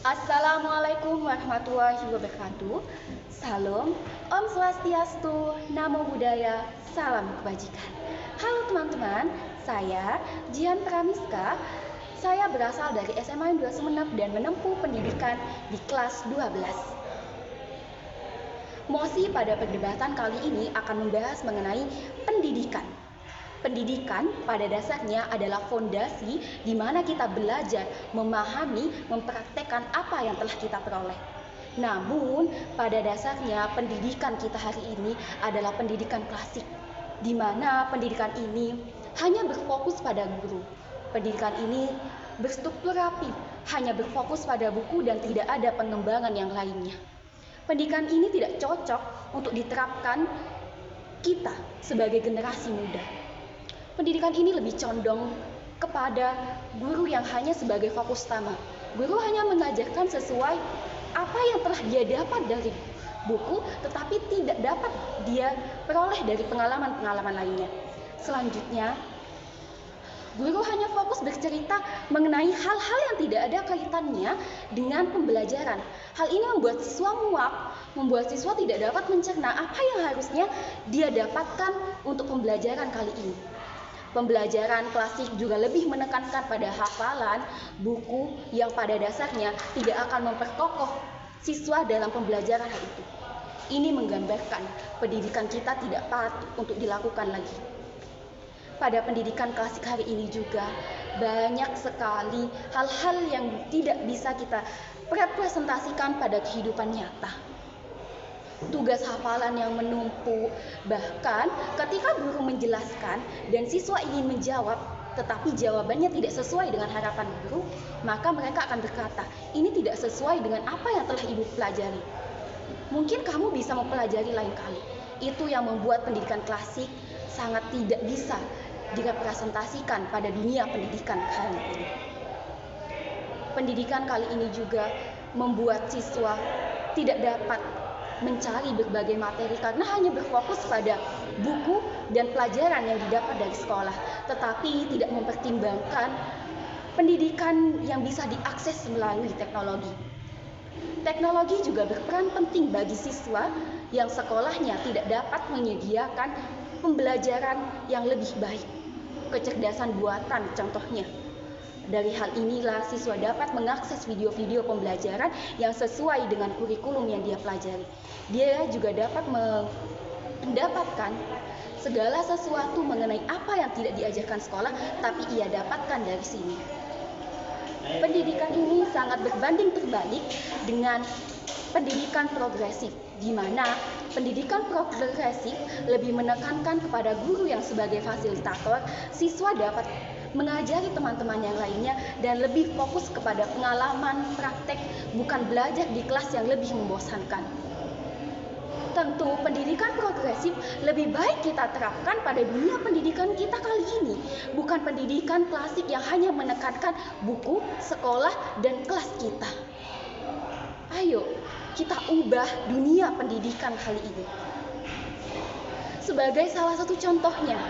Assalamualaikum warahmatullahi wabarakatuh. Salam, Om Swastiastu, Namo Buddhaya, salam kebajikan. Halo teman-teman, saya Jian Pramiska. Saya berasal dari SMA 2 Sumeneb dan menempuh pendidikan di kelas 12. Mosi pada perdebatan kali ini akan membahas mengenai pendidikan. Pendidikan pada dasarnya adalah fondasi di mana kita belajar, memahami, mempraktekkan apa yang telah kita peroleh. Namun, pada dasarnya pendidikan kita hari ini adalah pendidikan klasik, di mana pendidikan ini hanya berfokus pada guru. Pendidikan ini berstruktur rapi, hanya berfokus pada buku dan tidak ada pengembangan yang lainnya. Pendidikan ini tidak cocok untuk diterapkan kita sebagai generasi muda. Pendidikan ini lebih condong kepada guru yang hanya sebagai fokus utama. Guru hanya mengajarkan sesuai apa yang telah dia dapat dari buku, tetapi tidak dapat dia peroleh dari pengalaman-pengalaman lainnya. Selanjutnya, guru hanya fokus bercerita mengenai hal-hal yang tidak ada kaitannya dengan pembelajaran. Hal ini membuat siswa muak, membuat siswa tidak dapat mencerna apa yang harusnya dia dapatkan untuk pembelajaran kali ini. Pembelajaran klasik juga lebih menekankan pada hafalan buku yang pada dasarnya tidak akan memperkokoh siswa dalam pembelajaran hal itu. Ini menggambarkan pendidikan kita tidak patut untuk dilakukan lagi. Pada pendidikan klasik hari ini juga banyak sekali hal-hal yang tidak bisa kita representasikan pada kehidupan nyata. Tugas hafalan yang menumpuk, bahkan ketika guru menjelaskan dan siswa ingin menjawab tetapi jawabannya tidak sesuai dengan harapan guru, maka mereka akan berkata, ini tidak sesuai dengan apa yang telah ibu pelajari. Mungkin kamu bisa mempelajari lain kali. Itu yang membuat pendidikan klasik sangat tidak bisa direpresentasikan pada dunia pendidikan kali ini. Pendidikan kali ini juga membuat siswa tidak dapat mencari berbagai materi karena hanya berfokus pada buku dan pelajaran yang didapat dari sekolah, tetapi tidak mempertimbangkan pendidikan yang bisa diakses melalui teknologi. Teknologi juga berperan penting bagi siswa yang sekolahnya tidak dapat menyediakan pembelajaran yang lebih baik. Kecerdasan buatan contohnya. Dari hal inilah siswa dapat mengakses video-video pembelajaran yang sesuai dengan kurikulum yang dia pelajari. Dia juga dapat mendapatkan segala sesuatu mengenai apa yang tidak diajarkan sekolah, tapi ia dapatkan dari sini. Pendidikan ini sangat berbanding terbalik dengan pendidikan progresif, di mana pendidikan progresif lebih menekankan kepada guru yang sebagai fasilitator, siswa dapat mengajari teman-teman yang lainnya dan lebih fokus kepada pengalaman praktek, bukan belajar di kelas yang lebih membosankan. Tentu pendidikan progresif lebih baik kita terapkan pada dunia pendidikan kita kali ini, bukan pendidikan klasik yang hanya menekankan buku, sekolah, dan kelas kita. Ayo, kita ubah dunia pendidikan kali ini. Sebagai salah satu contohnya,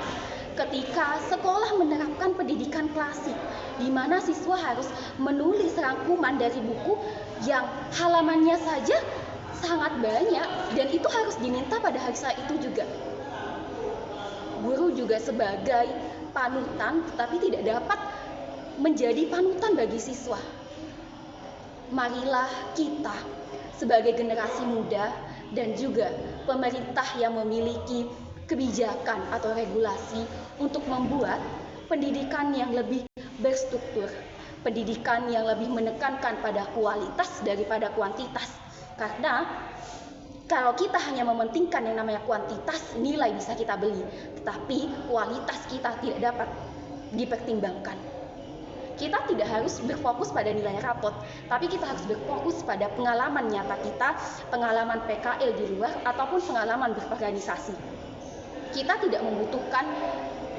ketika sekolah menerapkan pendidikan klasik, di mana siswa harus menulis rangkuman dari buku yang halamannya saja sangat banyak dan itu harus diminta pada hari itu juga. Guru juga sebagai panutan tetapi tidak dapat menjadi panutan bagi siswa. Marilah kita sebagai generasi muda dan juga pemerintah yang memiliki kebijakan atau regulasi untuk membuat pendidikan yang lebih berstruktur, pendidikan yang lebih menekankan pada kualitas daripada kuantitas. Karena kalau kita hanya mementingkan yang namanya kuantitas, nilai bisa kita beli, tetapi kualitas kita tidak dapat dipertimbangkan. Kita tidak harus berfokus pada nilai rapot, tapi kita harus berfokus pada pengalaman nyata kita, pengalaman PKL di luar, ataupun pengalaman berorganisasi. Kita tidak membutuhkan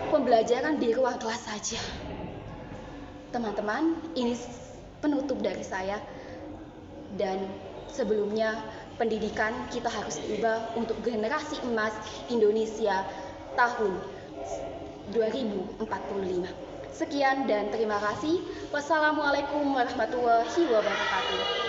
pembelajaran di ruang kelas saja. Teman-teman, ini penutup dari saya. Dan sebelumnya, pendidikan kita harus diubah untuk generasi emas Indonesia tahun 2045. Sekian dan terima kasih. Wassalamualaikum warahmatullahi wabarakatuh.